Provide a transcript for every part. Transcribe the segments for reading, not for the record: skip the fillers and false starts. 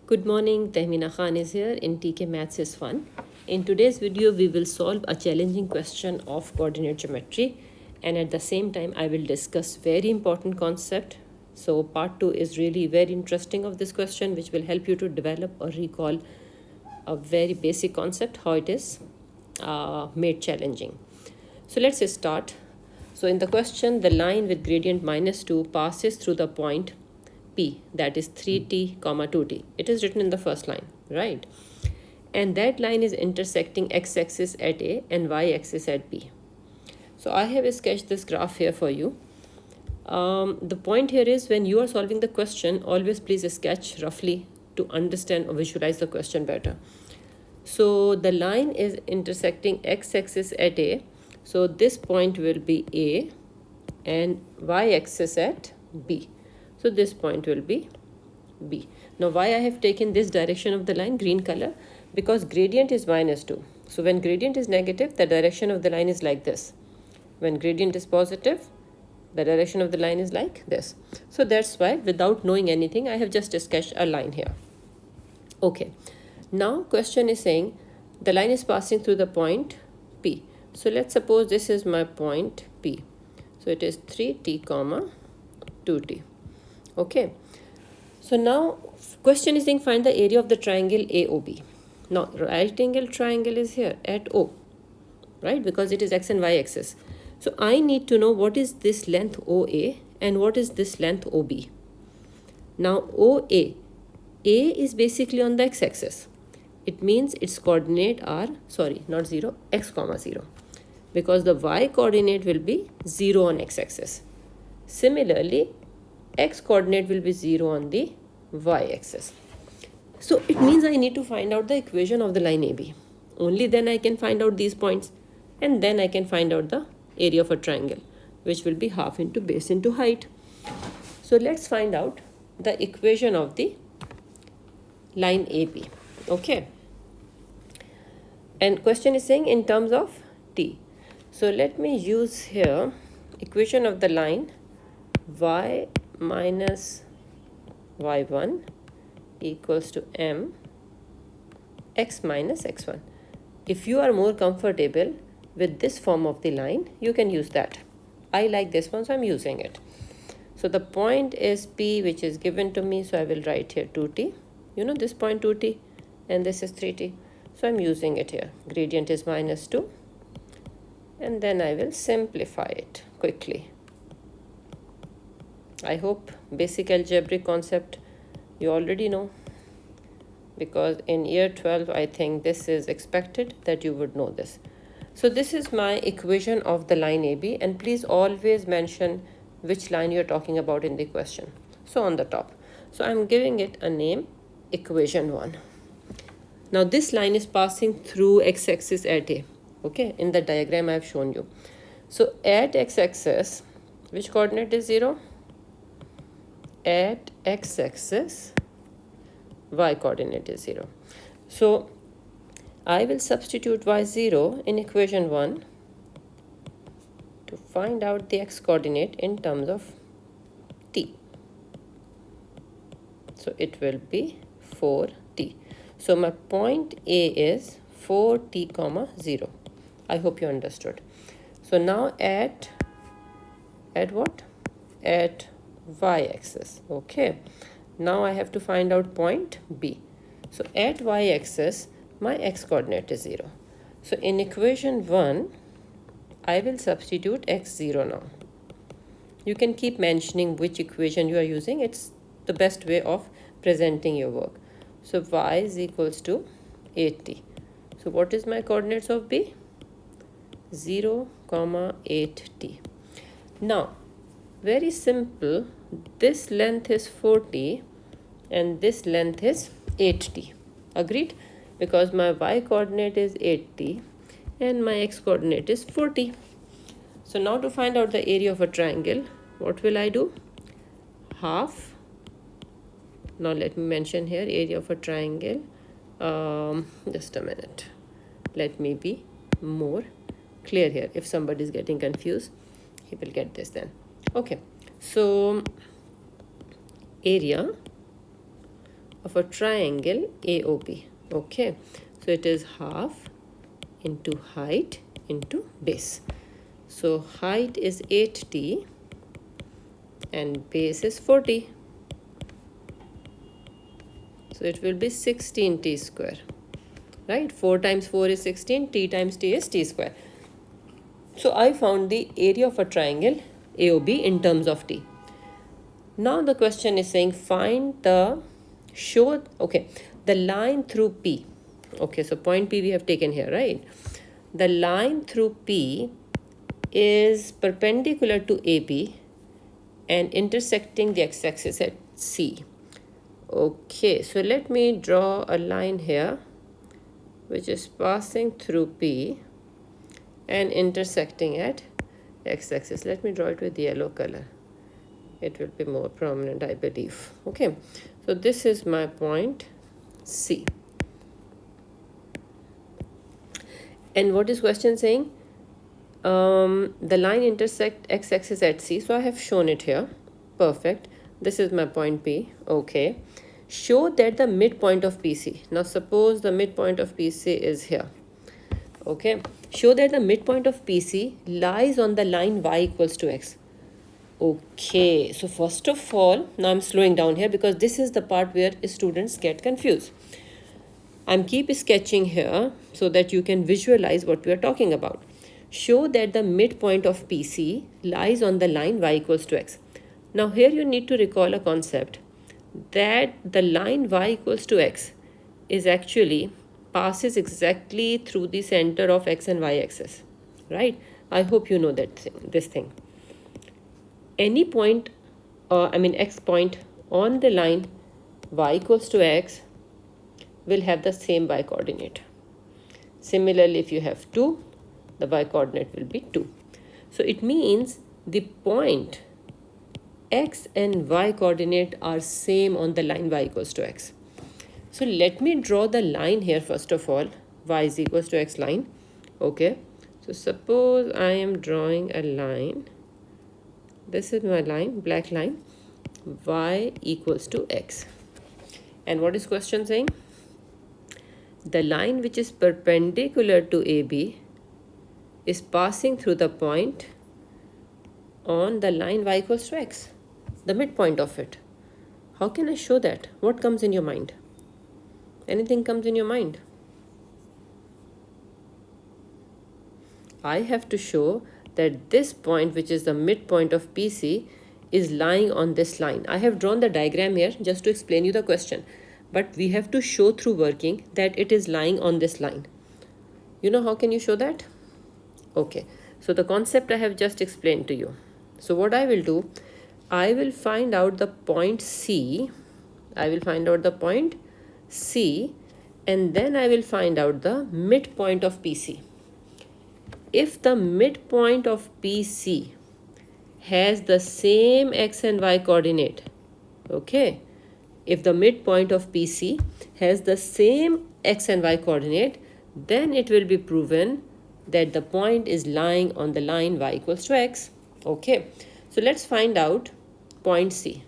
Good morning, Tehmina Khan is here in TKMaths is Fun. In today's video, we will solve a challenging question of coordinate geometry, and at the same time, I will discuss very important concept. So part 2 is really very interesting of this question, which will help you to develop or recall a very basic concept, how it is made challenging. So let's start. So in the question, the line with gradient -2 passes through the point P, that is 3t comma 2t. It is written in the first line, right? And that line is intersecting x-axis at A and y-axis at B. So I have sketched this graph here for you. The point here is, when you are solving the question, always please sketch roughly to understand or visualize the question better. So the line is intersecting x-axis at A. So this point will be A and y-axis at B. So this point will be B. Now why I have taken this direction of the line, green color? Because gradient is -2. So when gradient is negative, the direction of the line is like this. When gradient is positive, the direction of the line is like this. So that's why, without knowing anything, I have just sketched a line here. Okay. Now question is saying the line is passing through the point P. So let's suppose this is my point P. So it is 3t comma 2t. Okay. So now question is saying find the area of the triangle AOB. Now right angle triangle is here at O, right? Because it is x and y axis. So I need to know what is this length OA and what is this length OB. Now OA, A is basically on the x-axis. It means its coordinate are, not 0, x comma 0. Because the y coordinate will be 0 on x-axis. Similarly, x coordinate will be 0 on the y-axis. So it means I need to find out the equation of the line AB. Only then I can find out these points, and then I can find out the area of a triangle, which will be half into base into height. So let's find out the equation of the line AB. Okay. And question is saying in terms of t. So let me use here equation of the line y minus y1 equals to m x minus x1. If you are more comfortable with this form of the line, you can use that. I like this one, so I'm using it. So the point is P, which is given to me, so I will write here 2t. You know this point 2t, and this is 3t. So I'm using it here. Gradient is -2, and then I will simplify it quickly. I hope basic algebraic concept you already know, because in year 12 I think this is expected that you would know this. So this is my equation of the line AB, and please always mention which line you're talking about in the question. So on the top. So I'm giving it a name, equation 1. Now this line is passing through x-axis at A. Okay, in the diagram I've shown you. So at x-axis, which coordinate is 0? At x-axis, y coordinate is 0. So I will substitute y0 in equation 1 to find out the x coordinate in terms of t. So it will be 4t. So my point A is 4t comma 0. I hope you understood. So now at what? At y-axis. Okay. Now I have to find out point B. So at y-axis, my x coordinate is 0. So in equation 1, I will substitute x0 now. You can keep mentioning which equation you are using. It's the best way of presenting your work. So y is equals to 8t. So what is my coordinates of B? 0, 8t. Now, very simple. This length is 4t and this length is 8t. Agreed? Because my y coordinate is 8t and my x coordinate is 4t. So now to find out the area of a triangle, what will I do? Half. Now let me mention here area of a triangle. Just a minute. Let me be more clear here. If somebody is getting confused, he will get this then. Okay. So area of a triangle AOB. Okay, so it is half into height into base. So height is 8t and base is 40. So it will be 16t square, right? 4 times 4 is 16, t times t is t square. So I found the area of a triangle AOB in terms of t. Now the question is saying find the the line through P. Okay, so point P we have taken here, right? The line through P is perpendicular to AB and intersecting the x-axis at C. Okay, so let me draw a line here which is passing through P and intersecting at x-axis. Let me draw it with yellow color. It will be more prominent, I believe. Okay, so this is my point C. And what is question saying? The line intersect x-axis at C. So I have shown it here. Perfect. This is my point P. Okay. Show that the midpoint of PC. Now suppose the midpoint of PC is here. Okay. Show that the midpoint of PC lies on the line y equals to x. Okay. So first of all, now I'm slowing down here because this is the part where students get confused. I'm keep sketching here so that you can visualize what we are talking about. Show that the midpoint of PC lies on the line y equals to x. Now here you need to recall a concept that the line y equals to x is actually passes exactly through the center of x and y axis, right? I hope you know this thing. Any point, x point on the line y equals to x will have the same y coordinate. Similarly, if you have 2, the y coordinate will be 2. So it means the point x and y coordinate are same on the line y equals to x. So let me draw the line here first of all, y is equals to x line. Okay, so suppose I am drawing a line. This is my line, black line, y equals to x. And what is question saying? The line which is perpendicular to AB is passing through the point on the line y equals to x, the midpoint of it. How can I show that? What comes in your mind? Anything comes in your mind? I have to show that this point, which is the midpoint of PC, is lying on this line. I have drawn the diagram here just to explain you the question. But we have to show through working that it is lying on this line. You know how can you show that? Okay, so the concept I have just explained to you. So what I will do, I will find out the point C. I will find out the point C and then I will find out the midpoint of PC. If the midpoint of PC has the same x and y coordinate, okay, if the midpoint of PC has the same x and y coordinate, then it will be proven that the point is lying on the line y equals to x. Okay, so let's find out point C.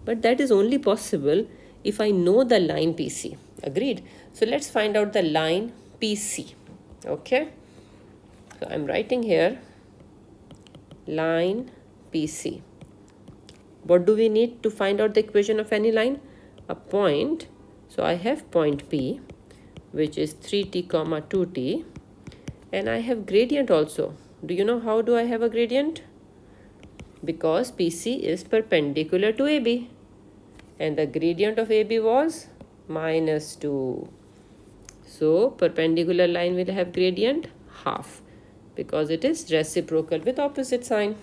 But that is only possible if I know the line PC. Agreed? So let's find out the line PC. Okay, so I'm writing here line PC. What do we need to find out the equation of any line? A point. So I have point P, which is 3t comma 2t, and I have gradient also. Do you know how do I have a gradient? Because PC is perpendicular to AB and the gradient of AB was -2. So perpendicular line will have gradient half because it is reciprocal with opposite sign.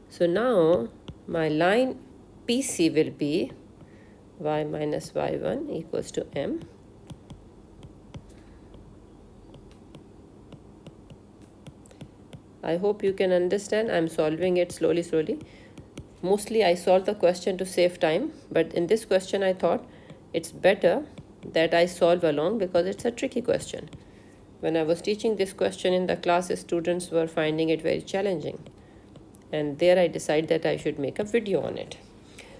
So now my line PC will be y minus y1 equals to m. I hope you can understand. I'm solving it slowly. Mostly I solve the question to save time, but in this question I thought it's better that I solve along because it's a tricky question. When I was teaching this question in the class, students were finding it very challenging. And there I decided that I should make a video on it.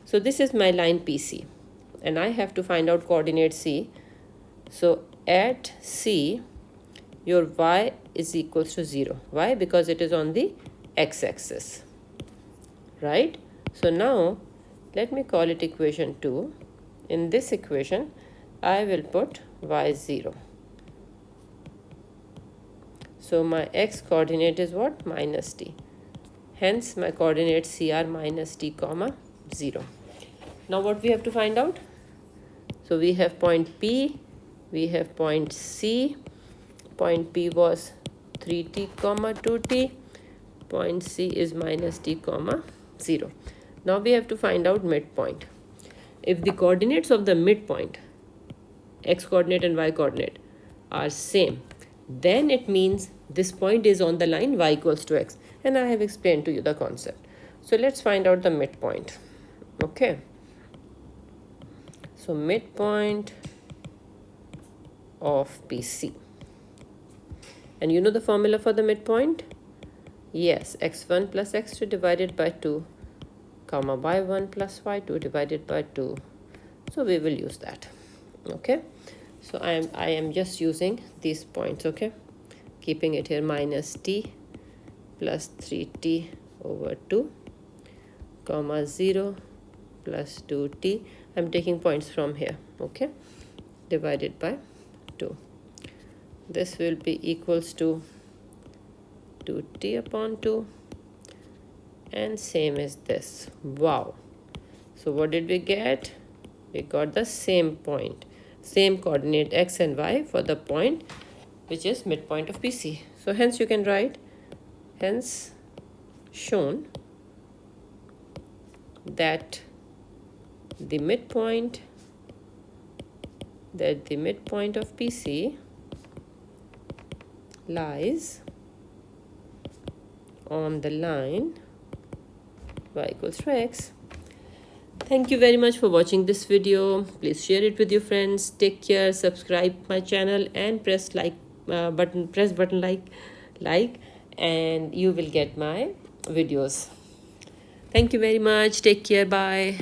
So this is my line PC. and I have to find out coordinate C. So at C, your y is equals to 0. Why? Because it is on the x-axis, right? So now let me call it equation 2. In this equation, I will put y 0. So my x coordinate is what? Minus t. Hence my coordinates C are minus t comma 0. Now what we have to find out? So we have point P, we have point C. Point P was 3t comma 2t. Point C is minus t comma 0. Now we have to find out midpoint. If the coordinates of the midpoint, x coordinate and y coordinate, are same, then it means this point is on the line y equals to x. And I have explained to you the concept. So let's find out the midpoint. Okay. So midpoint of PC. And you know the formula for the midpoint? Yes, x1 plus x2 divided by 2, comma y1 plus y2 divided by 2. So we will use that. Okay. So I am just using these points, okay? Keeping it here, minus t plus 3t over 2, comma 0 plus 2t. I'm taking points from here, okay? Divided by 2. This will be equals to 2t upon 2. And same as this. Wow. So what did we get? We got the same point, same coordinate x and y for the point which is midpoint of PC. So hence you can write, hence shown that the midpoint of PC lies on the line y equals to x. Thank you very much for watching this video. Please share it with your friends. Take care. Subscribe my channel and press button like, and you will get my videos. Thank you very much. Take care. Bye.